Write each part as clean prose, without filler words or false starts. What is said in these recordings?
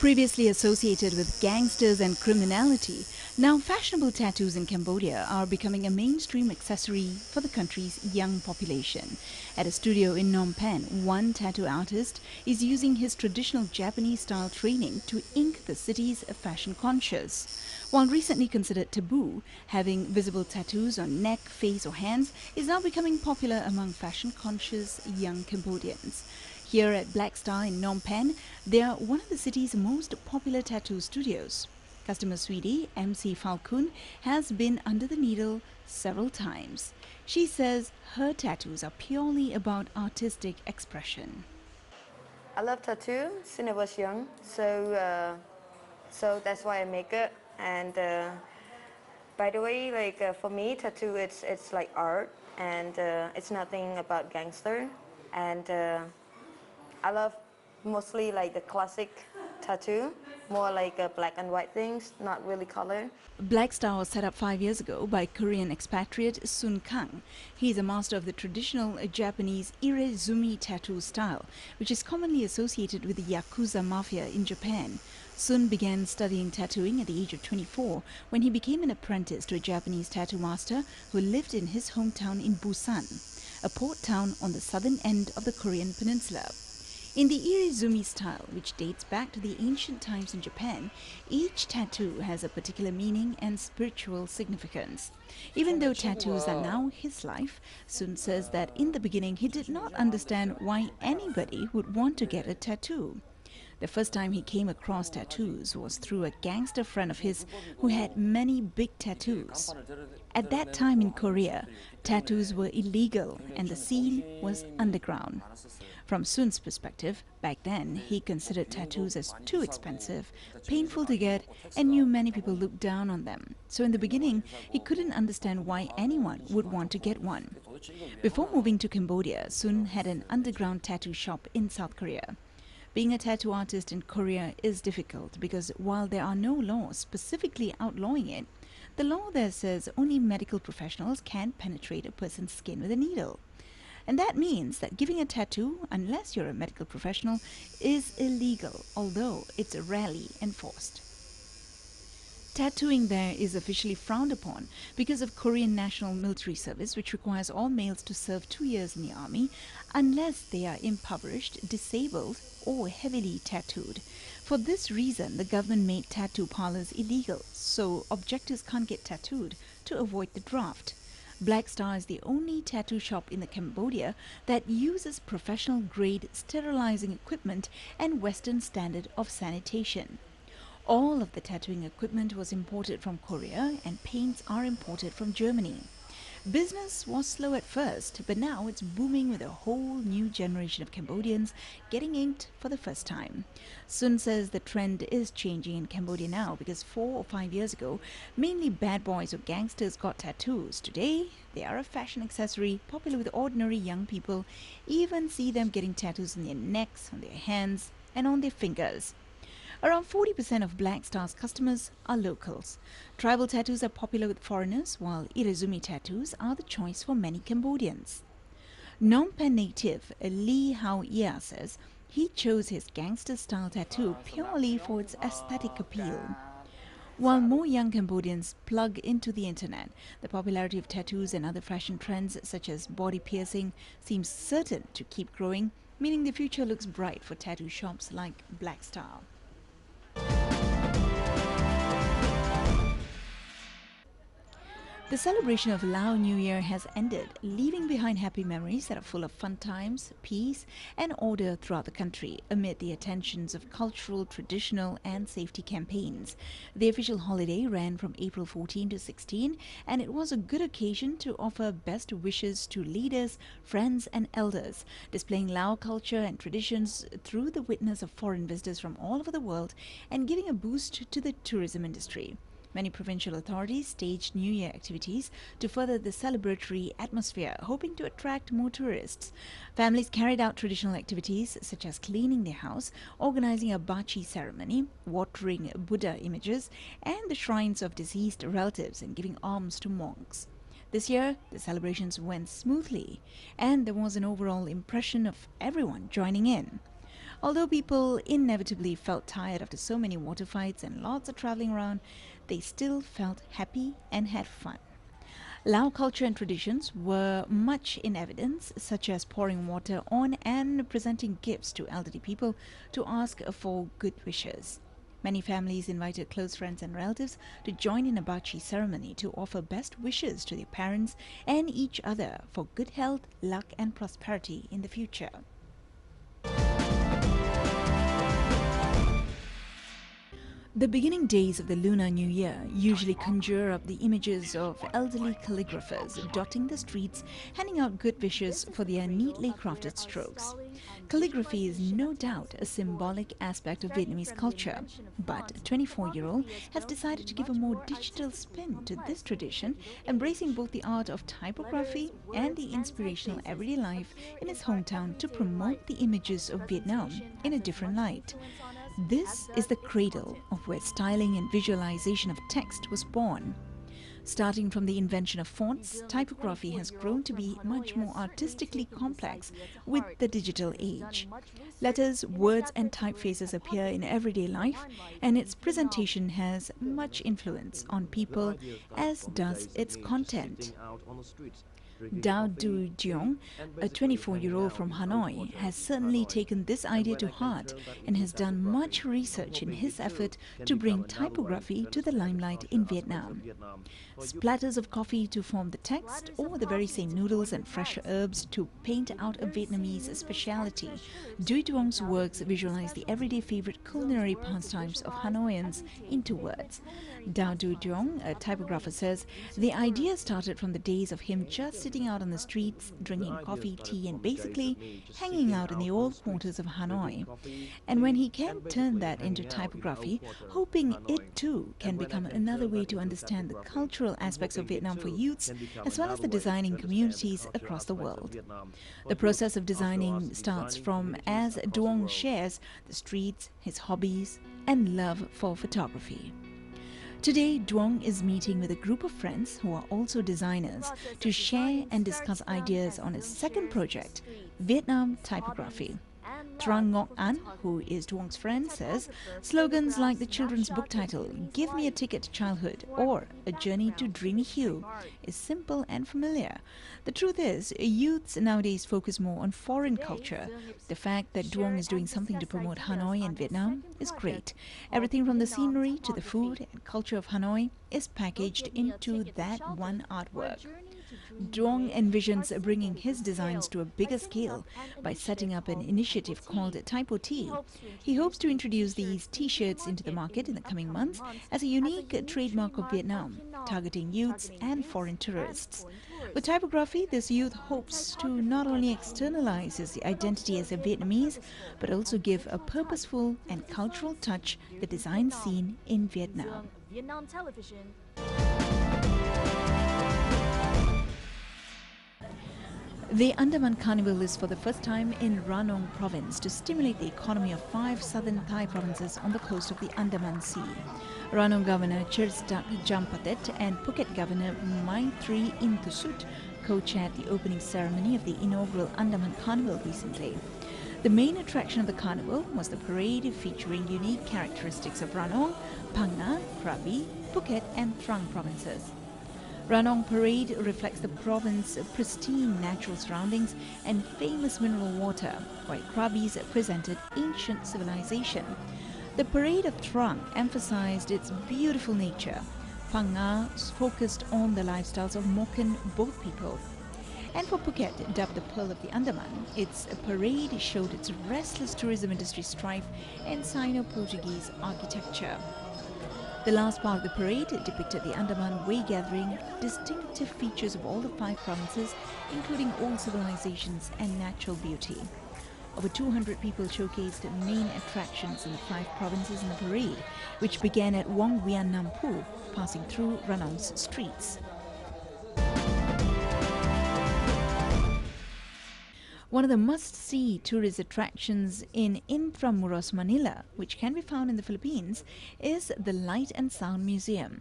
Previously associated with gangsters and criminality, now fashionable tattoos in Cambodia are becoming a mainstream accessory for the country's young population. At a studio in Phnom Penh, one tattoo artist is using his traditional Japanese-style training to ink the city's fashion conscious. While recently considered taboo, having visible tattoos on neck, face or hands is now becoming popular among fashion-conscious young Cambodians. Here at Black Star in Phnom Penh, they are one of the city's most popular tattoo studios. Customer sweetie MC Falcon has been under the needle several times. She says her tattoos are purely about artistic expression. I love tattoo since I was young, so that's why I make it. And by the way, for me, tattoo it's like art, and it's nothing about gangster. And I love mostly like the classic tattoo, more like black and white things, not really color. Black Star was set up 5 years ago by Korean expatriate Sun Kang. He is a master of the traditional Japanese irezumi tattoo style, which is commonly associated with the Yakuza mafia in Japan. Sun began studying tattooing at the age of 24 when he became an apprentice to a Japanese tattoo master who lived in his hometown in Busan, a port town on the southern end of the Korean peninsula. In the irezumi style, which dates back to the ancient times in Japan, each tattoo has a particular meaning and spiritual significance. Even though tattoos are now his life, Sun says that in the beginning he did not understand why anybody would want to get a tattoo. The first time he came across tattoos was through a gangster friend of his who had many big tattoos. At that time in Korea, tattoos were illegal and the scene was underground. From Sun's perspective, back then he considered tattoos as too expensive, painful to get, and knew many people looked down on them. So in the beginning, he couldn't understand why anyone would want to get one. Before moving to Cambodia, Sun had an underground tattoo shop in South Korea. Being a tattoo artist in Korea is difficult because while there are no laws specifically outlawing it, the law there says only medical professionals can penetrate a person's skin with a needle. And that means that giving a tattoo, unless you're a medical professional, is illegal, although it's rarely enforced. Tattooing there is officially frowned upon because of Korean National Military Service, which requires all males to serve 2 years in the army unless they are impoverished, disabled or heavily tattooed. For this reason, the government made tattoo parlors illegal, so objectors can't get tattooed to avoid the draft. Black Star is the only tattoo shop in Cambodia that uses professional-grade sterilizing equipment and Western standard of sanitation. All of the tattooing equipment was imported from Korea and paints are imported from Germany. Business was slow at first, but now it's booming with a whole new generation of Cambodians getting inked for the first time. Sun says the trend is changing in Cambodia now because 4 or 5 years ago, mainly bad boys or gangsters got tattoos. Today, they are a fashion accessory, popular with ordinary young people. Even see them getting tattoos on their necks, on their hands, and on their fingers. Around 40% of Black Star's customers are locals. Tribal tattoos are popular with foreigners, while irezumi tattoos are the choice for many Cambodians. Phnom Penh native Lee Hao Ia says he chose his gangster-style tattoo purely for its aesthetic appeal. While more young Cambodians plug into the internet, the popularity of tattoos and other fashion trends such as body piercing seems certain to keep growing, meaning the future looks bright for tattoo shops like Black Star. The celebration of Lao New Year has ended, leaving behind happy memories that are full of fun times, peace and order throughout the country amid the attentions of cultural, traditional and safety campaigns. The official holiday ran from April 14 to 16 and it was a good occasion to offer best wishes to leaders, friends and elders, displaying Lao culture and traditions through the witness of foreign visitors from all over the world and giving a boost to the tourism industry. Many provincial authorities staged New Year activities to further the celebratory atmosphere, hoping to attract more tourists. Families carried out traditional activities such as cleaning their house, organizing a bachi ceremony, watering Buddha images, and the shrines of deceased relatives and giving alms to monks. This year, the celebrations went smoothly, and there was an overall impression of everyone joining in. Although people inevitably felt tired after so many water fights and lots of traveling around, they still felt happy and had fun. Lao culture and traditions were much in evidence, such as pouring water on and presenting gifts to elderly people to ask for good wishes. Many families invited close friends and relatives to join in a bachi ceremony to offer best wishes to their parents and each other for good health, luck, and prosperity in the future. The beginning days of the Lunar New Year usually conjure up the images of elderly calligraphers dotting the streets, handing out good wishes for their neatly crafted strokes. Calligraphy is no doubt a symbolic aspect of Vietnamese culture, but a 24-year-old has decided to give a more digital spin to this tradition, embracing both the art of typography and the inspirational everyday life in his hometown to promote the images of Vietnam in a different light. This is the cradle of where styling and visualization of text was born. Starting from the invention of fonts, typography has grown to be much more artistically complex with the digital age. Letters, words, and typefaces appear in everyday life, and its presentation has much influence on people, as does its content. Dao Du Jiong, a 24-year-old from Hanoi, has certainly taken this idea to heart and has done much research in his effort to bring typography to the limelight in Vietnam. Splatters of coffee to form the text, or the very same noodles and fresh herbs to paint out a Vietnamese speciality. Du Duong's works visualize the everyday favorite culinary pastimes of Hanoians into words. Dao Du Duong, a typographer, says the idea started from the days of him just sitting out on the streets, drinking coffee, tea, and basically hanging out in the old quarters of Hanoi. And when he can turn that into typography, hoping it too can become another way to understand the cultural aspects of Vietnam for youths, as well as the designing communities across the world. The process of designing starts from, as Duong shares, the streets, his hobbies, and love for photography. Today, Duong is meeting with a group of friends who are also designers to share and discuss ideas on his second project, Vietnam Typography. Trang Ngoc An, who is Duong's friend, says slogans like the children's book title, "Give Me a Ticket to Childhood" or "A Journey to Dreamy Hue," is simple and familiar. The truth is, youths nowadays focus more on foreign culture. The fact that Duong is doing something to promote Hanoi and Vietnam is great. Everything from the scenery to the food and culture of Hanoi is packaged into that one artwork. Duong envisions bringing his designs to a bigger scale by setting up an initiative called Typo T. He hopes to introduce these T-shirts into the market in the coming months as a unique trademark of Vietnam, targeting youths and foreign tourists. With typography, this youth hopes to not only externalize his identity as a Vietnamese, but also give a purposeful and cultural touch to the design scene in Vietnam. The Andaman Carnival is for the first time in Ranong province to stimulate the economy of 5 southern Thai provinces on the coast of the Andaman Sea. Ranong Governor Cherstak Jampatet and Phuket Governor Maitri Inthusut co-chaired the opening ceremony of the inaugural Andaman Carnival recently. The main attraction of the carnival was the parade featuring unique characteristics of Ranong, Phang Nga, Krabi, Phuket and Trang provinces. Ranong Parade reflects the province's pristine natural surroundings and famous mineral water, while Krabi's presented ancient civilization. The Parade of Trang emphasized its beautiful nature. Phang Nga focused on the lifestyles of Moken boat people. And for Phuket, dubbed the Pearl of the Andaman, its parade showed its restless tourism industry strife and Sino-Portuguese architecture. The last part of the parade depicted the Andaman way gathering, distinctive features of all the 5 provinces, including old civilizations and natural beauty. Over 200 people showcased main attractions in the 5 provinces in the parade, which began at Wong Vian Nam Phu, passing through Ranong's streets. One of the must-see tourist attractions in Intramuros, Manila, which can be found in the Philippines, is the Light and Sound Museum.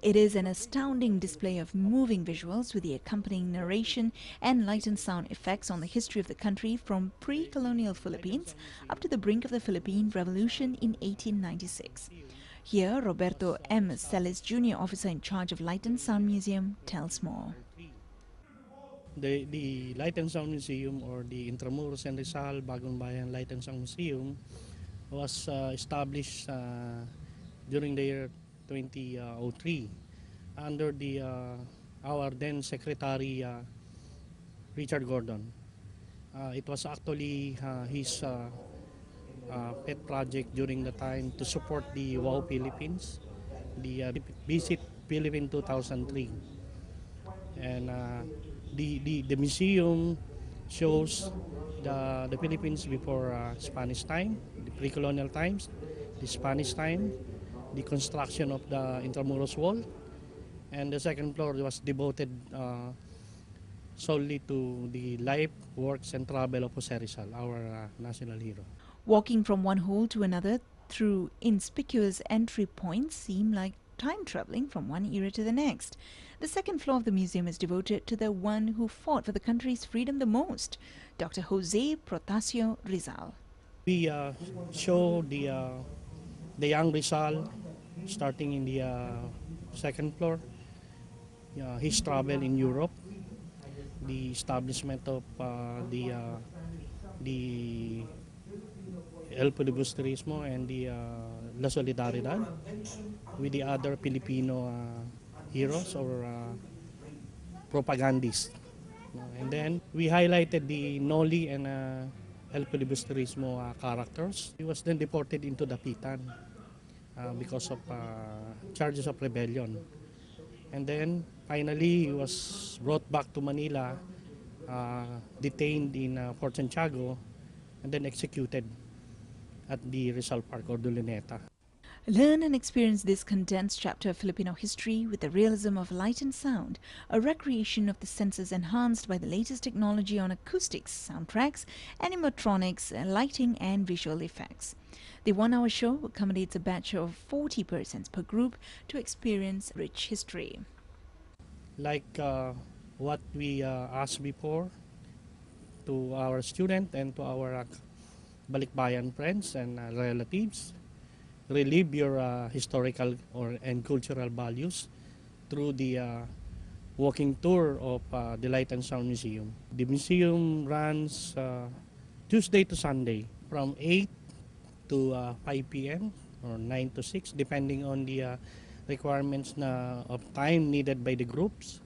It is an astounding display of moving visuals with the accompanying narration and light and sound effects on the history of the country from pre-colonial Philippines up to the brink of the Philippine Revolution in 1896. Here, Roberto M. Celis, Jr., officer in charge of Light and Sound Museum, tells more. The Light and Sound Museum, or the Intramuros and Rizal Bagong Bayan Light and Sound Museum, was established during the year 2003 under our then Secretary Richard Gordon. It was actually his pet project during the time to support the WOW Philippines, the Visit Philippines 2003. And the museum shows the Philippines before Spanish time, the pre-colonial times, the Spanish time, the construction of the Intramuros Wall, and the second floor was devoted solely to the life, works, and travel of Jose Rizal, our national hero. Walking from one hall to another through inconspicuous entry points seem like time traveling from one era to the next. The second floor of the museum is devoted to the one who fought for the country's freedom the most, Dr. Jose Protasio Rizal. We show the young Rizal starting in the second floor, his travel in Europe, the establishment of the El Filibusterismo and the La Solidaridad with the other Filipino heroes or propagandists. And then we highlighted the Noli and El Filibusterismo characters. He was then deported into Dapitan because of charges of rebellion. And then finally he was brought back to Manila, detained in Fort Santiago, and then executed at the Rizal Park or Luneta. Learn and experience this condensed chapter of Filipino history with the realism of light and sound, a recreation of the senses enhanced by the latest technology on acoustics, soundtracks, animatronics, lighting, and visual effects. The 1-hour show accommodates a batch of 40 persons per group to experience rich history. Like what we asked before to our student and to our balikbayan friends and relatives, relive your historical and cultural values through the walking tour of the Light and Sound Museum. The museum runs Tuesday to Sunday from 8 to 5 p.m. or 9 to 6 depending on the requirements of time needed by the groups.